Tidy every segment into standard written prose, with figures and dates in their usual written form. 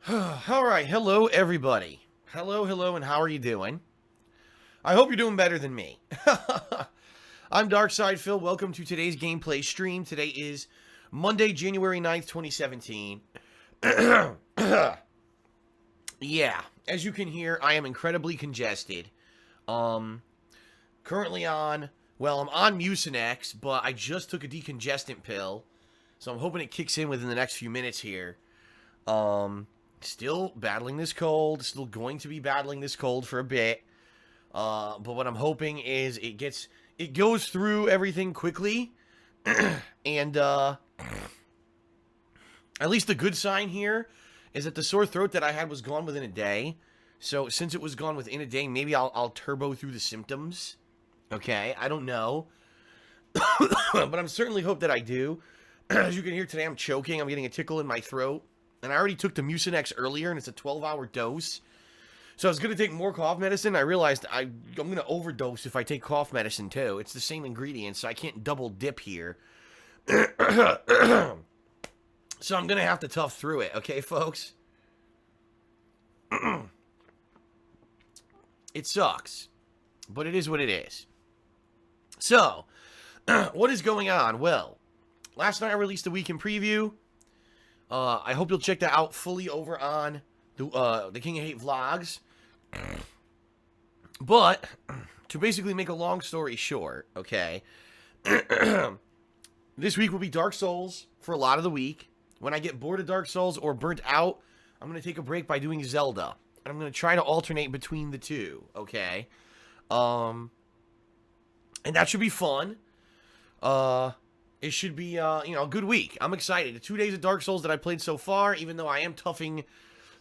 Alright, hello everybody. Hello, and how are you doing? I hope you're doing better than me. I'm Darkside Phil. Welcome to today's gameplay stream. Today is Monday, January 9th, 2017. Yeah, as you can hear, I am incredibly congested. Currently on, well, I'm on Mucinex, but I just took a decongestant pill. So I'm hoping it kicks in within the next few minutes here. Still battling this cold. Still going to be battling this cold for a bit. But what I'm hoping is it goes through everything quickly. And, at least the good sign here is that the sore throat that I had was gone within a day. So since it was gone within a day, maybe I'll turbo through the symptoms. Okay, I don't know. But I'm certainly hope that I do. As you can hear today, I'm choking. I'm getting a tickle in my throat. And I already took the Mucinex earlier, and it's a 12-hour dose. So I was going to take more cough medicine. I realized I'm going to overdose if I take cough medicine, too. It's the same ingredients, so I can't double dip here. So I'm going to have to tough through it, okay, folks? It sucks. But it is what it is. So, what is going on? Well, last night I released a weekend preview. I hope you'll check that out fully over on the King of Hate vlogs. But, to basically make a long story short, okay, this week will be Dark Souls for a lot of the week. When I get bored of Dark Souls or burnt out, I'm going to take a break by doing Zelda. And I'm going to try to alternate between the two, okay? And that should be fun. It should be, a good week. I'm excited. The 2 days of Dark Souls that I played so far, even though I am toughing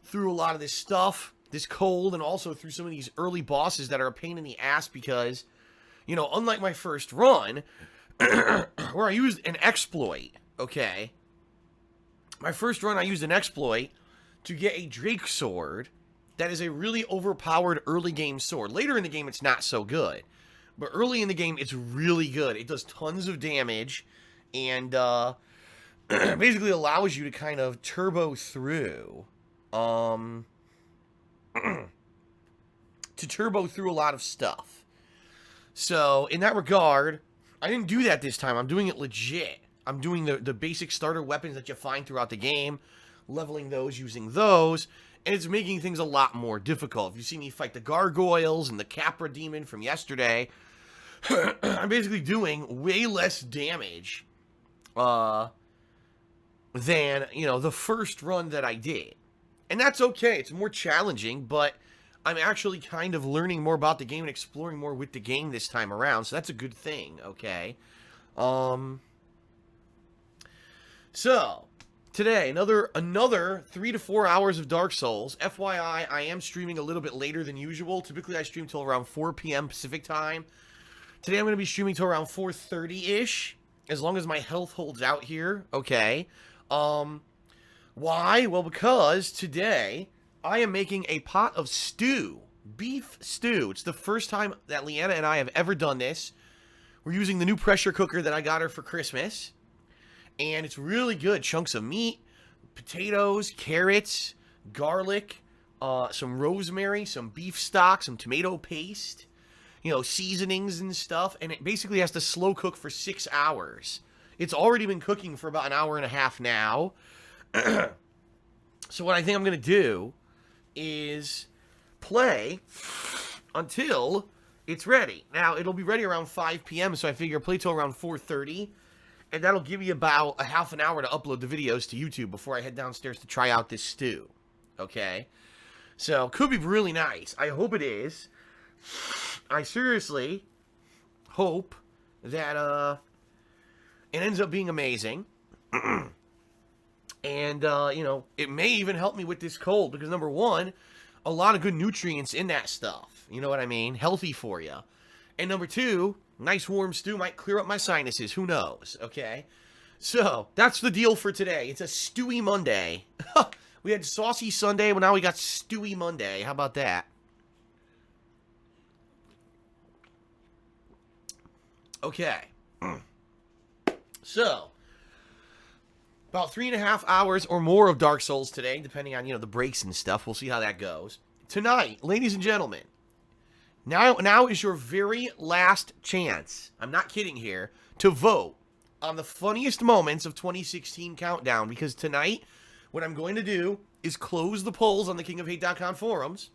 through a lot of this stuff, this cold, and also through some of these early bosses that are a pain in the ass because, unlike my first run, where I used an exploit, okay? My first run, I used an exploit to get a Drake sword that is a really overpowered early game sword. Later in the game, it's not so good. But early in the game, it's really good. It does tons of damage. And basically allows you to kind of turbo through. To turbo through a lot of stuff. So, in that regard, I didn't do that this time. I'm doing it legit. I'm doing the basic starter weapons that you find throughout the game. Leveling those, using those. And it's making things a lot more difficult. If you see me fight the gargoyles and the Capra demon from yesterday, I'm basically doing way less damage than, the first run that I did. And that's okay. It's more challenging, but I'm actually kind of learning more about the game and exploring more with the game this time around, so that's a good thing, okay? So, today, another 3 to 4 hours of Dark Souls. FYI, I am streaming a little bit later than usual. Typically, I stream till around 4 p.m. Pacific time. Today, I'm going to be streaming till around 4:30-ish, as long as my health holds out here, okay? Why? Well, because today, I am making a pot of stew. Beef stew. It's the first time that Leanna and I have ever done this. We're using the new pressure cooker that I got her for Christmas. And it's really good. Chunks of meat, potatoes, carrots, garlic, some rosemary, some beef stock, some tomato paste, seasonings and stuff. And it basically has to slow cook for 6 hours. It's already been cooking for about an hour and a half now. So what I think I'm going to do is play until it's ready. Now, it'll be ready around 5 p.m., so I figure play till around 4:30. And that'll give me about a half an hour to upload the videos to YouTube before I head downstairs to try out this stew. Okay? So, could be really nice. I hope it is. I seriously hope that it ends up being amazing. And, it may even help me with this cold. Because, number one, a lot of good nutrients in that stuff. You know what I mean? Healthy for you. And number two, nice warm stew might clear up my sinuses. Who knows? Okay? So, that's the deal for today. It's a Stewy Monday. We had Saucy Sunday, but now we got Stewy Monday. How about that? Okay. So, about 3.5 hours or more of Dark Souls today, depending on, the breaks and stuff. We'll see how that goes. Tonight, ladies and gentlemen, now is your very last chance, I'm not kidding here, to vote on the funniest moments of 2016 countdown, because tonight, what I'm going to do is close the polls on the kingofhate.com forums,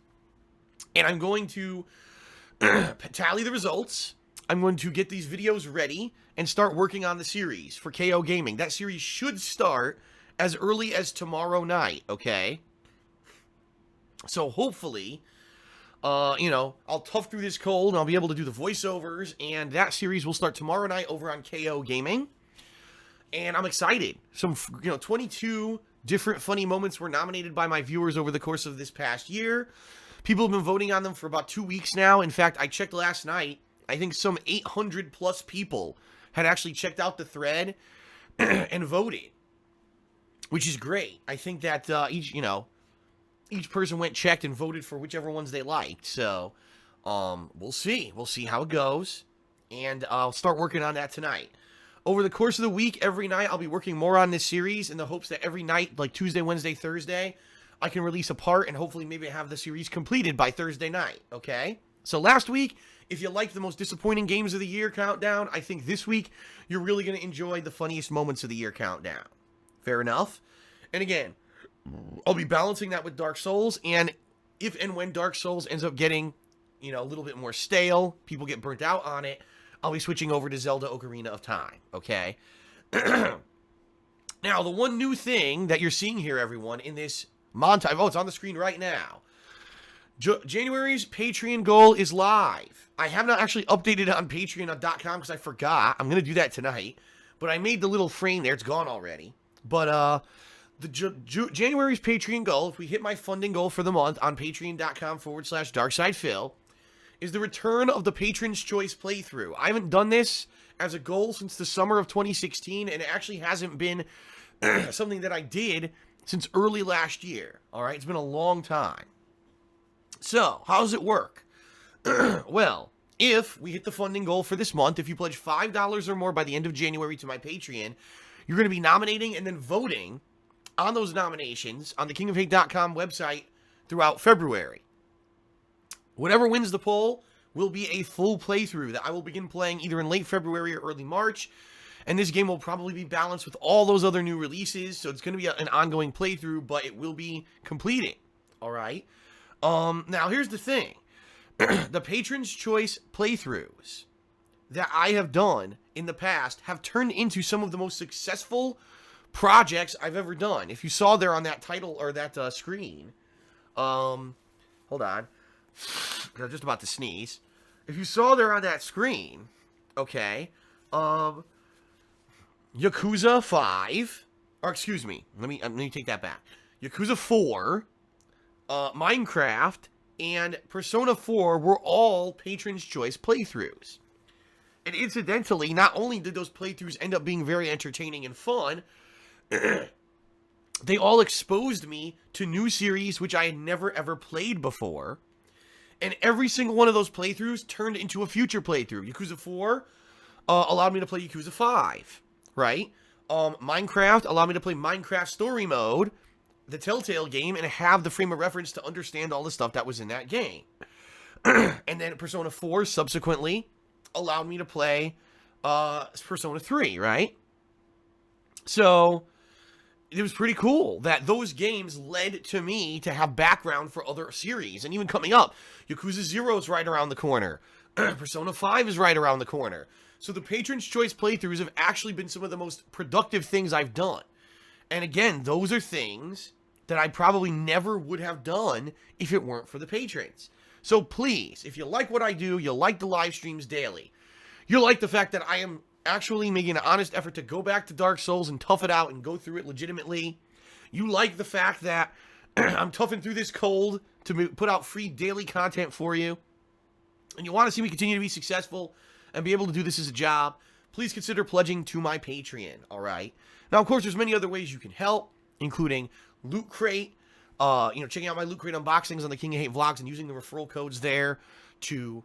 and I'm going to tally the results. I'm going to get these videos ready and start working on the series for KO Gaming. That series should start as early as tomorrow night, okay? So hopefully, I'll tough through this cold and I'll be able to do the voiceovers, and that series will start tomorrow night over on KO Gaming. And I'm excited. Some, 22 different funny moments were nominated by my viewers over the course of this past year. People have been voting on them for about 2 weeks now. In fact, I checked last night. I think some 800 plus people had actually checked out the thread and voted, which is great. I think that each person went, checked, and voted for whichever ones they liked. So, we'll see. We'll see how it goes, and I'll start working on that tonight. Over the course of the week, every night, I'll be working more on this series in the hopes that every night, like Tuesday, Wednesday, Thursday, I can release a part and hopefully maybe have the series completed by Thursday night, okay? So last week, if you liked the most disappointing games of the year countdown, I think this week, you're really going to enjoy the funniest moments of the year countdown. Fair enough? And again, I'll be balancing that with Dark Souls, and if and when Dark Souls ends up getting, a little bit more stale, people get burnt out on it, I'll be switching over to Zelda Ocarina of Time, okay? Now, the one new thing that you're seeing here, everyone, in this montage, it's on the screen right now. January's Patreon goal is live. I have not actually updated it on patreon.com because I forgot. I'm going to do that tonight, but I made the little frame there. It's gone already. But, January's Patreon goal, if we hit my funding goal for the month on patreon.com/darksidephil, is the return of the Patron's Choice playthrough. I haven't done this as a goal since the summer of 2016, and it actually hasn't been something that I did since early last year. All right, it's been a long time. So, how does it work? Well, if we hit the funding goal for this month, if you pledge $5 or more by the end of January to my Patreon, you're going to be nominating and then voting on those nominations on the kingofhate.com website throughout February. Whatever wins the poll will be a full playthrough that I will begin playing either in late February or early March, and this game will probably be balanced with all those other new releases, so it's going to be an ongoing playthrough, but it will be completed, all right? Now, here's the thing. The Patron's Choice playthroughs that I have done in the past have turned into some of the most successful projects I've ever done. If you saw there on that title or that screen, hold on, I'm just about to sneeze. If you saw there on that screen, okay, Yakuza 5, or excuse me, let me take that back. Yakuza 4, Minecraft, and Persona 4 were all Patron's Choice playthroughs. And incidentally, not only did those playthroughs end up being very entertaining and fun, they all exposed me to new series which I had never ever played before. And every single one of those playthroughs turned into a future playthrough. Yakuza 4 allowed me to play Yakuza 5, right? Minecraft allowed me to play Minecraft Story Mode, the Telltale game, and have the frame of reference to understand all the stuff that was in that game. And then Persona 4 subsequently allowed me to play Persona 3, right? So it was pretty cool that those games led to me to have background for other series. And even coming up, Yakuza 0 is right around the corner. Persona 5 is right around the corner. So the Patron's Choice playthroughs have actually been some of the most productive things I've done. And again, those are things that I probably never would have done if it weren't for the patrons. So please, if you like what I do, you like the live streams daily, you like the fact that I am actually making an honest effort to go back to Dark Souls and tough it out and go through it legitimately, you like the fact that I'm toughing through this cold to put out free daily content for you, and you want to see me continue to be successful and be able to do this as a job, please consider pledging to my Patreon, all right? Now, of course, there's many other ways you can help, including Loot Crate, checking out my Loot Crate unboxings on the King of Hate vlogs and using the referral codes there to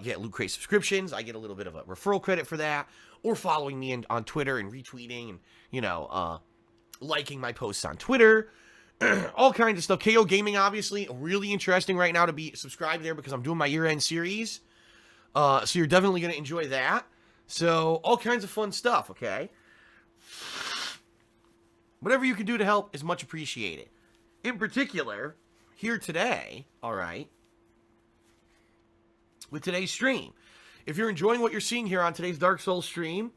get Loot Crate subscriptions. I get a little bit of a referral credit for that, or following me on Twitter and retweeting and, liking my posts on Twitter, all kinds of stuff. KO Gaming, obviously, really interesting right now to be subscribed there because I'm doing my year-end series. So you're definitely going to enjoy that. So all kinds of fun stuff, okay? Whatever you can do to help is much appreciated. In particular, here today, all right, with today's stream. If you're enjoying what you're seeing here on today's Dark Souls stream,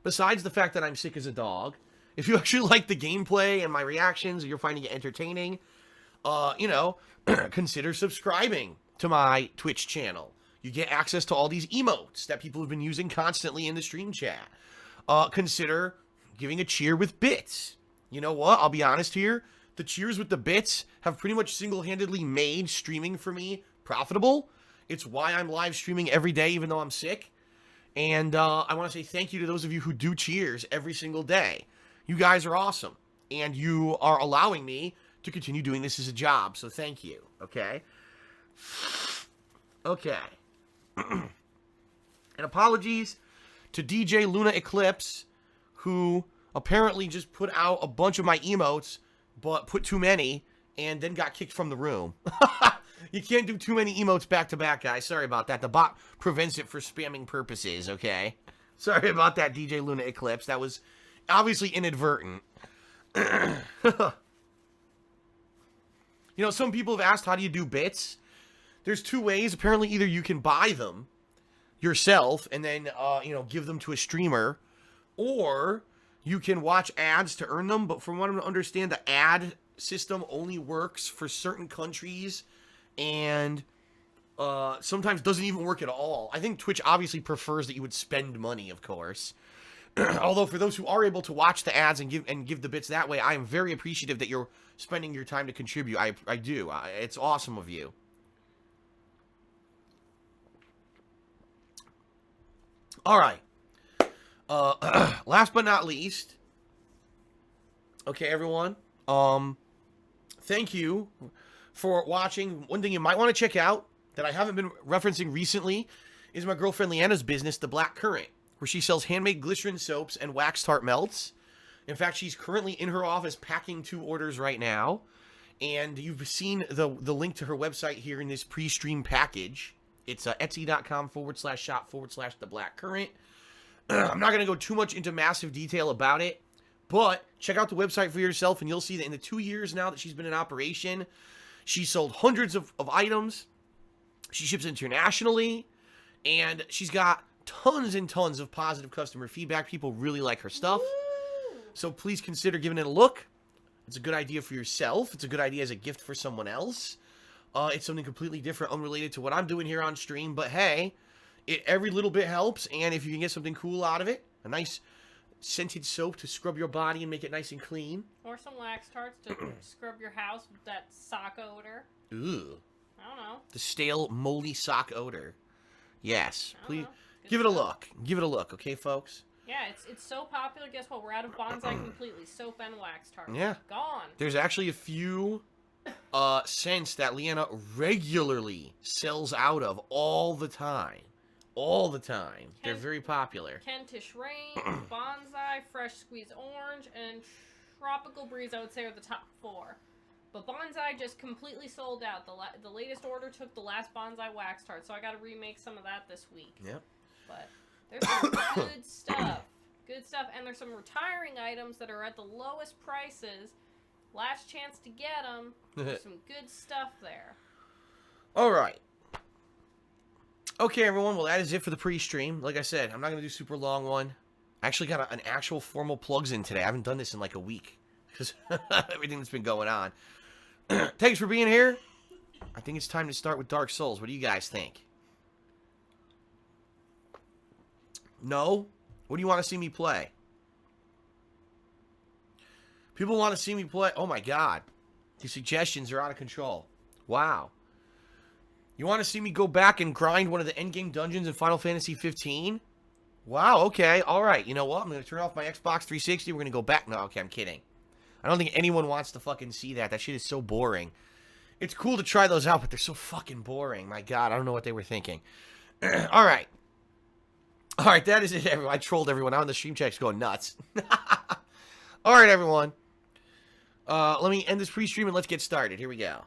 besides the fact that I'm sick as a dog, if you actually like the gameplay and my reactions, or you're finding it entertaining, you know, consider subscribing to my Twitch channel. You get access to all these emotes that people have been using constantly in the stream chat. Consider giving a cheer with bits. You know what? I'll be honest here. The cheers with the bits have pretty much single-handedly made streaming for me profitable. It's why I'm live streaming every day, even though I'm sick. And I want to say thank you to those of you who do cheers every single day. You guys are awesome. And you are allowing me to continue doing this as a job. So thank you. Okay? Okay. And apologies to DJ Luna Eclipse, who apparently just put out a bunch of my emotes, but put too many, and then got kicked from the room. You can't do too many emotes back to back, guys. Sorry about that. The bot prevents it for spamming purposes, okay? Sorry about that, DJ Luna Eclipse. That was obviously inadvertent. You know, some people have asked, how do you do bits? There's two ways. Apparently, either you can buy them yourself and then, you know, give them to a streamer, or you can watch ads to earn them. But from what I understand, the ad system only works for certain countries and sometimes doesn't even work at all. I think Twitch obviously prefers that you would spend money, of course. Although for those who are able to watch the ads and give the bits that way, I am very appreciative that you're spending your time to contribute. I do. It's awesome of you. All right. Last but not least, okay, everyone. Thank you for watching. One thing you might want to check out that I haven't been referencing recently is my girlfriend Leanna's business, The Black Currant, where she sells handmade glycerin soaps and wax tart melts. In fact, she's currently in her office packing 2 orders right now. And you've seen the link to her website here in this pre-stream package. It's etsy.com/shop/The Black Currant. I'm not going to go too much into massive detail about it, but check out the website for yourself, and you'll see that in the 2 years now that she's been in operation, she sold hundreds of items. She ships internationally, and she's got tons and tons of positive customer feedback. People really like her stuff. Woo! So please consider giving it a look. It's a good idea for yourself. It's a good idea as a gift for someone else. It's something completely different, unrelated to what I'm doing here on stream. But hey, every little bit helps. And if you can get something cool out of it, a nice scented soap to scrub your body and make it nice and clean. Or some wax tarts to scrub your house with that sock odor. Ooh. I don't know. The stale, moldy sock odor. Yes. Please give stuff. it a look. Give it a look, okay, folks? Yeah, it's so popular. Guess what? We're out of bonsai completely. Soap and wax tarts. Yeah. Gone. There's actually a few scents that Leanna regularly sells out of all the time. All the time. They're very popular. Kentish Rain, Bonsai, Fresh Squeeze Orange, and Tropical Breeze, I would say, are the top 4. But Bonsai just completely sold out. The latest order took the last Bonsai wax tart, so I got to remake some of that this week. Yep. But there's some good stuff. Good stuff. And there's some retiring items that are at the lowest prices. Last chance to get them. There's some good stuff there. All right. Okay, everyone. Well, that is it for the pre-stream. Like I said, I'm not going to do a super long one. I actually got an actual formal plugs in today. I haven't done this in like a week because everything that's been going on. Thanks for being here. I think it's time to start with Dark Souls. What do you guys think? No? What do you want to see me play? People want to see me play. Oh my god. These suggestions are out of control. Wow. You want to see me go back and grind one of the endgame dungeons in Final Fantasy 15? Wow, okay. Alright, you know what? I'm going to turn off my Xbox 360. We're going to go back. No, okay, I'm kidding. I don't think anyone wants to fucking see that. That shit is so boring. It's cool to try those out, but they're so fucking boring. My god, I don't know what they were thinking. Alright. Alright, that is it, everyone. I trolled everyone out in the stream checks going nuts. Alright, everyone. Let me end this pre-stream and let's get started. Here we go.